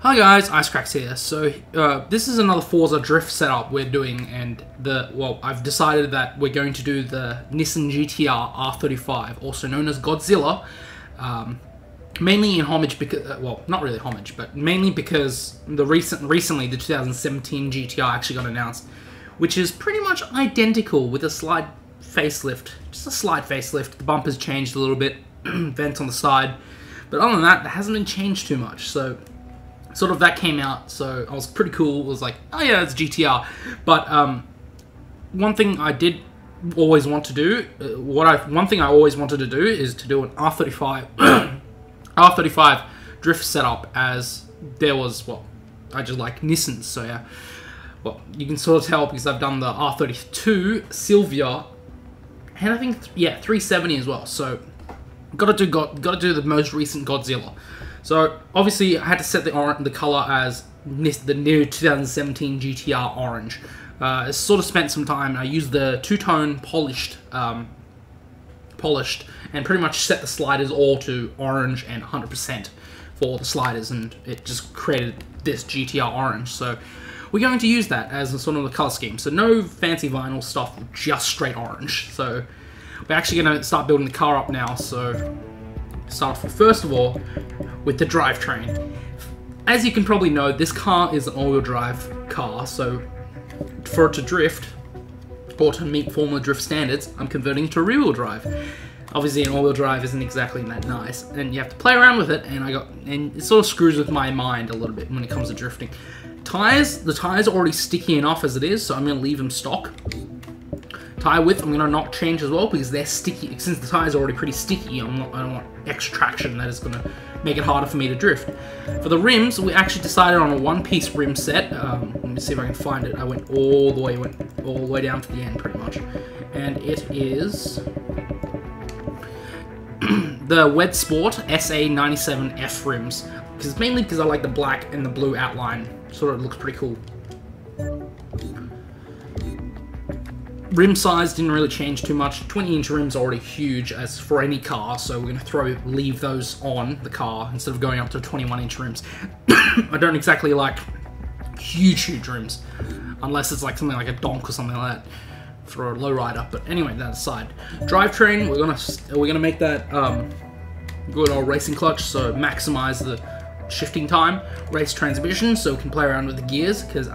Hi guys, Icecracks here. So this is another Forza drift setup we're doing, and I've decided that we're going to do the Nissan GTR R35, also known as Godzilla, mainly in homage because, not really homage, but mainly because recently the 2017 GTR actually got announced, which is pretty much identical with a slight facelift, just a slight facelift. The bumper's changed a little bit, vents on the side, but other than that, it hasn't been changed too much. So sort of that came out, so I was pretty cool. It was like, oh yeah, it's GTR. But one thing I did always want to do, one thing I always wanted to do is to do an R35 R35 drift setup, as there was, I just like Nissans, so yeah. Well, you can sort of tell because I've done the R32 Sylvia, and I think 370 as well. So gotta do the most recent Godzilla. So obviously I had to set the color as the new 2017 GTR orange. I sort of spent some time. I used the two-tone polished, and pretty much set the sliders all to orange and 100% for all the sliders, and it just created this GTR orange. So we're going to use that as a sort of the color scheme. So no fancy vinyl stuff, just straight orange. So we're actually going to start building the car up now. So start off first of all with the drivetrain. As you can probably know, this car is an all-wheel drive car, so for it to drift, or to meet Formula Drift standards, I'm converting to rear-wheel drive. Obviously, an all-wheel drive isn't exactly that nice, and you have to play around with it, and it sort of screws with my mind a little bit when it comes to drifting. The tires are already sticky enough as it is, so I'm going to leave them stock. Tire width, I'm going to not change as well because they're sticky. Since the tires are already pretty sticky, I don't want extra traction that is going to make it harder for me to drift. For the rims, we actually decided on a one-piece rim set. Let me see if I can find it. I went all the way down to the end, pretty much. And it is the Wed Sport SA97F rims, mainly because I like the black and the blue outline. Sort of looks pretty cool. Rim size didn't really change too much. 20-inch rims are already huge as for any car, so we're going to leave those on the car instead of going up to 21-inch rims. I don't exactly like huge rims, unless it's like something like a donk or something like that for a lowrider. But anyway, that aside, drivetrain, we're gonna make that good old racing clutch, so maximize the shifting time. Race transmission, so we can play around with the gears, because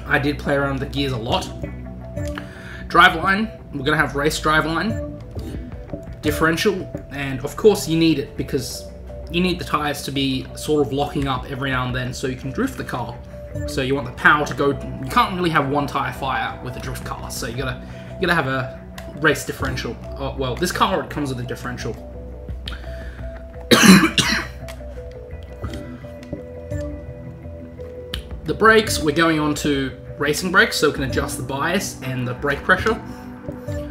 I did play around with the gears a lot. Driveline, we're going to have race driveline, differential, and of course you need it because you need the tires to be sort of locking up every now and then so you can drift the car. So you want the power to go, you can't really have one tire fire with a drift car, so you gotta have a race differential. Well, this car already comes with a differential. The brakes, we're going on to racing brakes, so we can adjust the bias and the brake pressure.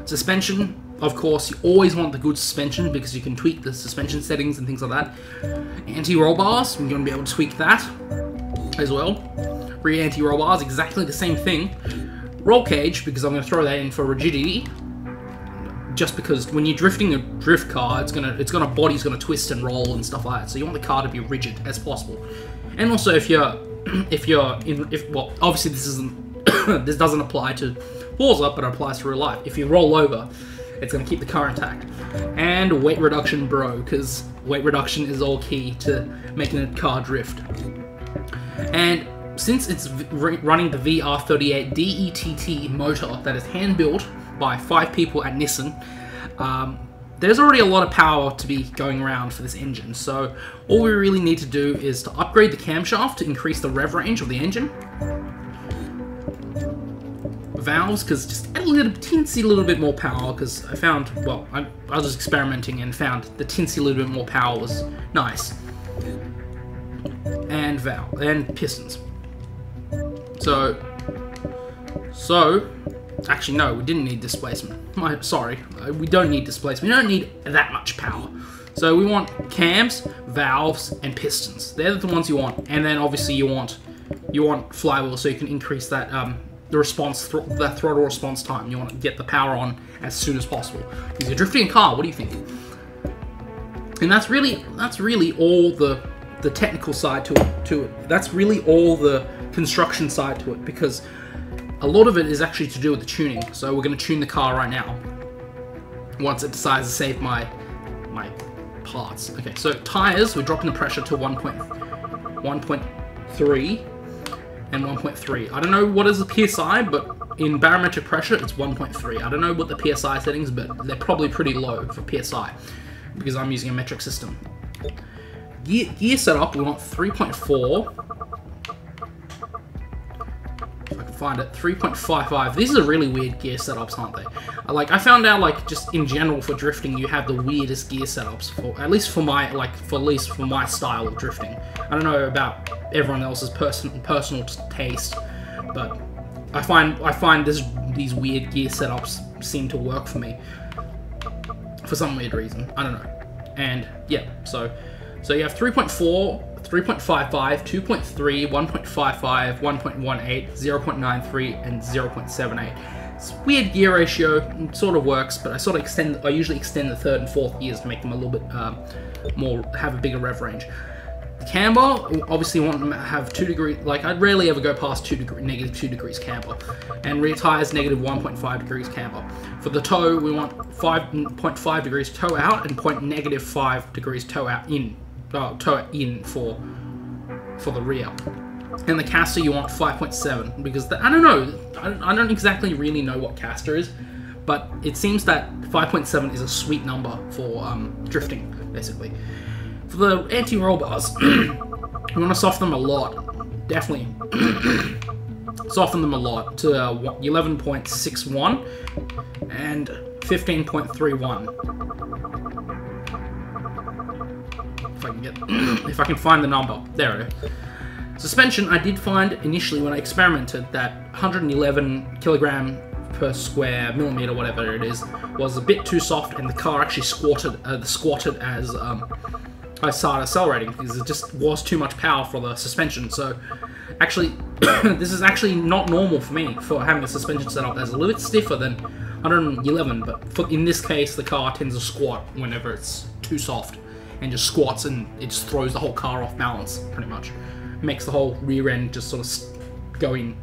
Suspension, of course, you always want the good suspension because you can tweak the suspension settings and things like that. Anti-roll bars, we're going to be able to tweak that as well. Rear anti-roll bars, exactly the same thing. Roll cage, because I'm going to throw that in for rigidity. Just because when you're drifting a drift car, body's gonna twist and roll and stuff like that. So you want the car to be rigid as possible. And also, obviously this doesn't apply to Forza, but it applies to real life. If you roll over, it's going to keep the car intact. And weight reduction, bro, because weight reduction is all key to making a car drift. And since it's running the VR38 DETT motor that is hand-built by 5 people at Nissan, there's already a lot of power to be going around for this engine, so all we really need to do is to upgrade the camshaft to increase the rev range of the engine. Valves, because just add a teensy little bit more power, because I found, I was just experimenting and found the teensy little bit more power was nice. And valve, and pistons. Actually, no, we didn't need displacement. Sorry, we don't need displacement. We don't need that much power. So we want cams, valves, and pistons. They're the ones you want. And then obviously you want flywheel, so you can increase that the throttle response time. You want to get the power on as soon as possible. Because you're drifting a car. What do you think? And that's really all the the technical side to it. That's really all the construction side to it, because a lot of it is actually to do with the tuning. So we're going to tune the car right now once it decides to save my parts. Okay, so tires, we're dropping the pressure to 1.3 and 1.3. I don't know what is the PSI, but in barometric pressure it's 1.3. I don't know what the PSI settings, but they're probably pretty low for PSI because I'm using a metric system. Gear setup, we want 3.4. If I can find it, 3.55. These are really weird gear setups, aren't they? I found out, like, just in general for drifting, you have the weirdest gear setups for at least for my style of drifting. I don't know about everyone else's personal taste, but I find these weird gear setups seem to work for me for some weird reason. I don't know. And yeah, so you have 3.4, 3.55, 2.3, 1.55, 1.18, 0.93, and 0.78. It's a weird gear ratio. It sort of works, but I usually extend the third and fourth gears to make them a little bit have a bigger rev range. The camber, obviously, want to have 2 degrees. Like, I'd rarely ever go past negative 2 degrees camber, and rear tires negative 1.5 degrees camber. For the toe, we want 5.5 degrees toe out and negative 5 degrees toe in for the rear. And the caster, you want 5.7 because I don't know. I don't exactly really know what caster is, but it seems that 5.7 is a sweet number for drifting, basically. For the anti-roll bars, we want to soften them a lot. Definitely soften them a lot to 11.61 and 15.31. If I can find the number. There it is. Suspension, I did find initially when I experimented that 111 kilogram per square millimeter, whatever it is, was a bit too soft, and the car actually squatted as I started accelerating because it just was too much power for the suspension. So actually, this is actually not normal for me for having a suspension set up that's a little bit stiffer than 111, but in this case, the car tends to squat whenever it's too soft, and just squats, and it just throws the whole car off balance, pretty much. Makes the whole rear end just sort of going.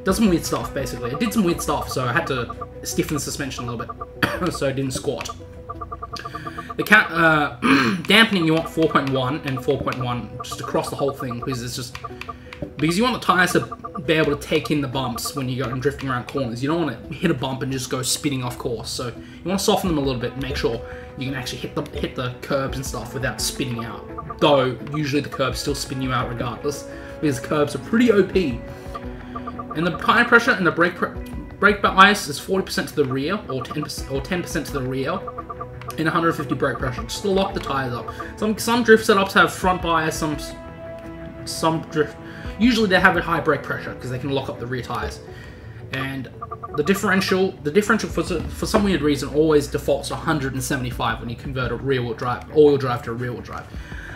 Does some weird stuff, basically. It did some weird stuff, so I had to stiffen the suspension a little bit, so it didn't squat. The dampening, you want 4.1 and 4.1 just across the whole thing, because you want the tires to be able to take in the bumps when you go and drifting around corners. You don't want to hit a bump and just go spinning off course. So you want to soften them a little bit and make sure you can actually hit the curbs and stuff without spinning out. Though usually the curbs still spin you out regardless, because the curbs are pretty OP. And the tire pressure and the brake bias is 40% to the rear, or 10% to the rear, and 150 brake pressure, just to lock the tires up. Some drift setups have front bias, some drift. Usually they have a high brake pressure because they can lock up the rear tires. And the differential for some weird reason always defaults to 175 when you convert a all-wheel drive to a rear-wheel drive.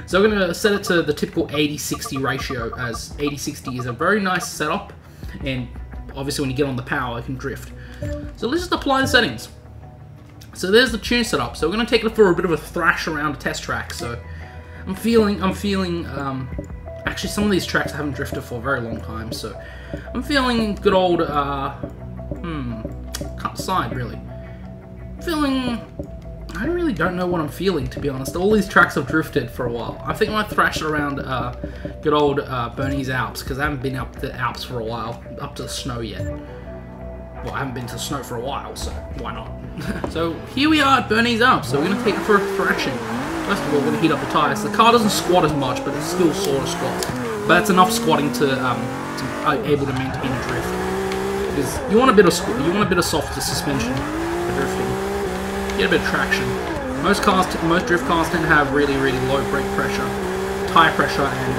So we're going to set it to the typical 80-60 ratio, as 80-60 is a very nice setup, and obviously when you get on the power, it can drift. So let's just apply the settings. So there's the tune setup. So we're going to take it for a bit of a thrash around a test track. So I'm feeling. Actually, some of these tracks I haven't drifted for a very long time, so I'm feeling good old. Can't decide really. I really don't know what I'm feeling, to be honest. All these tracks I've drifted for a while. I think I might thrash it around good old Bernese Alps, because I haven't been up to the Alps for a while, up to the snow yet. Well, I haven't been to the snow for a while, so why not? So here we are at Bernese Alps, so we're going to take it for a thrashing. First of all, we're going to heat up the tires. The car doesn't squat as much, but it still sort of squats. But it's enough squatting to able to maintain drift. Because you want a bit of softer suspension for drifting. Get a bit of traction. Most drift cars tend to have really, really low brake pressure, tire pressure, and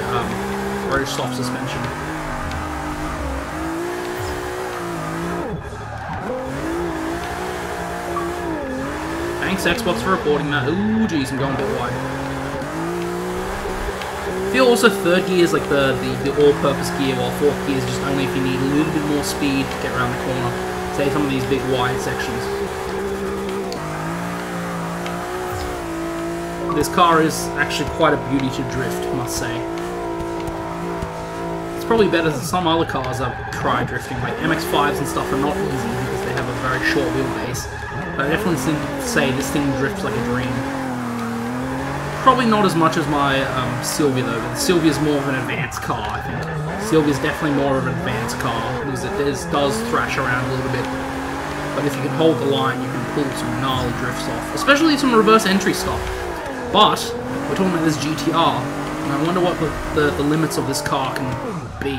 very soft suspension. Thanks Xbox for recording that. Ooh, geez, I'm going a bit wide. I feel also third gear is like the all-purpose gear, while fourth gear is just only if you need a little bit more speed to get around the corner. Say some of these big wide sections. this car is actually quite a beauty to drift, I must say. It's probably better than some other cars I've tried drifting, like MX-5s and stuff are not easy because they have a very short wheelbase. But I definitely say this thing drifts like a dream. Probably not as much as my Sylvia though, but the Sylvia is more of an advanced car, I think. Sylvia is definitely more of an advanced car because it does thrash around a little bit. But if you can hold the line, you can pull some gnarly drifts off, especially some reverse entry stuff. But we're talking about this GTR, and I wonder what the limits of this car can be.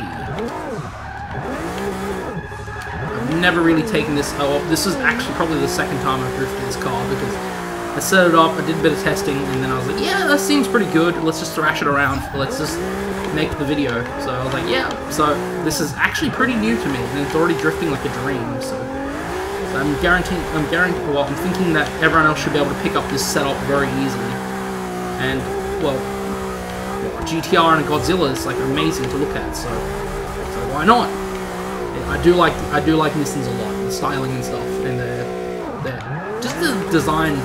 I've never really taken this. Oh, this is actually probably the second time I've drifted this car because I set it up, I did a bit of testing, and then I was like, yeah, that seems pretty good, let's just thrash it around, let's just make the video. So I was like, yeah, so this is actually pretty new to me, and it's already drifting like a dream, so I'm thinking that everyone else should be able to pick up this setup very easily. And, well, GTR and a Godzilla is like amazing to look at, so why not? I do like Nissans a lot, the styling and stuff, and just the design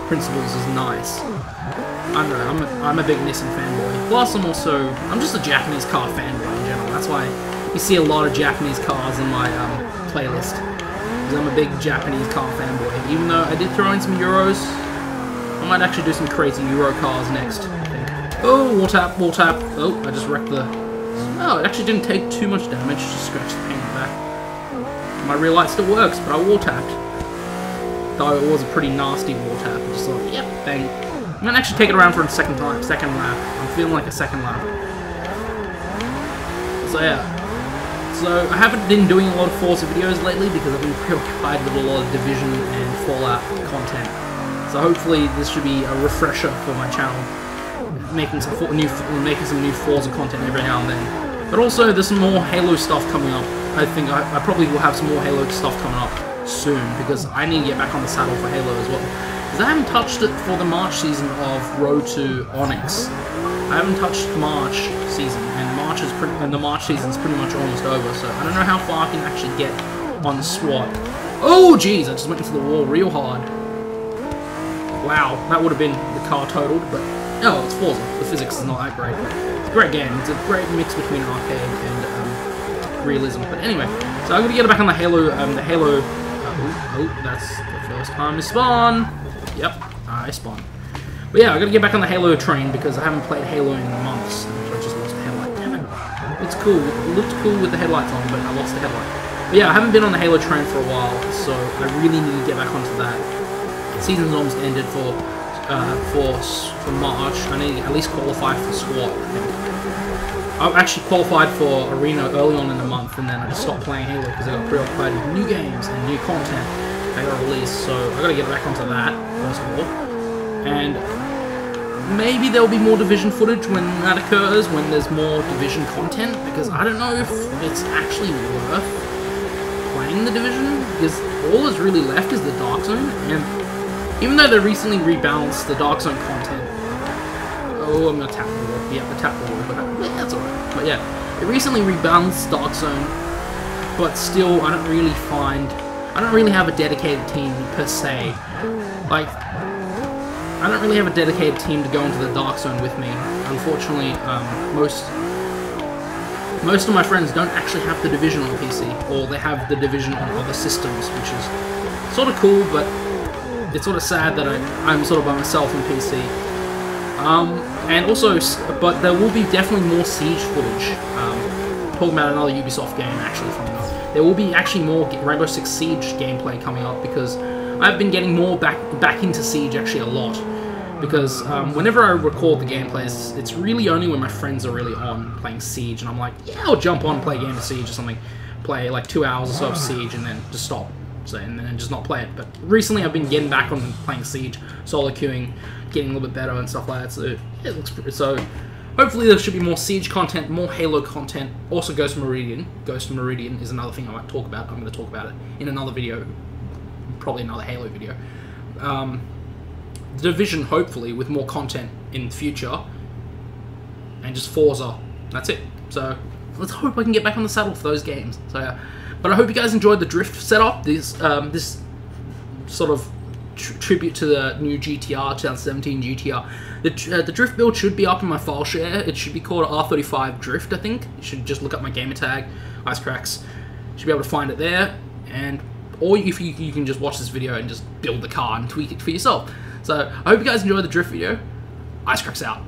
principles is nice. I don't know, I'm a big Nissan fanboy. Plus, I'm just a Japanese car fanboy in general. That's why you see a lot of Japanese cars in my playlist. Because I'm a big Japanese car fanboy. Even though I did throw in some Euros, I might actually do some crazy Euro cars next, I think. Oh, wall tap. Oh, I just wrecked the... Oh, it actually didn't take too much damage, just scratched the paint in the back. My rear light still works, but I wall tapped. Though it was a pretty nasty wall tap. I just thought, yep, bang. I'm gonna actually take it around for a second lap. I'm feeling like a second lap. So yeah. So I haven't been doing a lot of Forza videos lately because I've been preoccupied with a lot of Division and Fallout content. So hopefully this should be a refresher for my channel, making some new Forza content every now and then. But also there's some more Halo stuff coming up. I think I probably will have some more Halo stuff coming up soon because I need to get back on the saddle for Halo as well. Because I haven't touched it for the March season of Road to Onyx. I haven't touched March season, and the March season's pretty much almost over. So I don't know how far I can actually get on SWAT. Oh jeez, I just went into the wall real hard. Wow, that would have been the car totaled, but oh, it's Forza. The physics is not that great. It's a great game. It's a great mix between arcade and realism. But anyway, so I'm gonna get back on the Halo. Oh, that's the first time I spawn. Yep, I spawned. But yeah, I gotta get back on the Halo train because I haven't played Halo in months. I just lost the headlight. Damn it. It's cool. It looked cool with the headlights on, but I lost the headlight. But yeah, I haven't been on the Halo train for a while, so I really need to get back onto that. Season's almost ended for March. I need to at least qualify for SWAT, I think. I actually qualified for Arena early on in the month, and then I just stopped playing Halo because I got preoccupied with new games and new content they got released. So I gotta get back onto that first of all, and maybe there'll be more Division footage when that occurs, when there's more Division content, because I don't know if it's actually worth playing the Division because all that's really left is the Dark Zone, and even though they recently rebalanced the Dark Zone content. Oh, I'm gonna tap the wall. Yeah, I tapped the wall, but that's alright. But yeah, it recently rebalanced Dark Zone, but still, I don't really have a dedicated team per se. Like, I don't really have a dedicated team to go into the Dark Zone with me. Unfortunately, most of my friends don't actually have the Division on PC, or they have the Division on other systems, which is sort of cool, but it's sort of sad that I'm sort of by myself on PC. And also, but there will be definitely more Siege footage. Talking about another Ubisoft game actually coming up. There will be actually more Rainbow Six Siege gameplay coming up because I've been getting more back into Siege actually a lot. Because whenever I record the gameplays, it's really only when my friends are really on playing Siege, and I'm like, yeah, I'll jump on and play a game of Siege or something, play like 2 hours or so of Siege, and then just stop. So, and then just not play it. But recently I've been getting back on playing Siege, solo queuing, getting a little bit better and stuff like that. So yeah, it looks pretty. So hopefully there should be more Siege content, more Halo content. Also Ghost Meridian. Ghost Meridian is another thing I might talk about. I'm going to talk about it in another video, probably another Halo video. The Division, hopefully, with more content in the future, and just Forza. That's it. So let's hope I can get back on the saddle for those games. So yeah. But I hope you guys enjoyed the drift setup. This sort of tribute to the new GTR, 2017 GTR. The drift build should be up in my file share. It should be called R35 Drift, I think. You should just look up my gamer tag, Icecracks. You should be able to find it there, or if you can just watch this video and just build the car and tweak it for yourself. So I hope you guys enjoy the drift video. Icecracks out.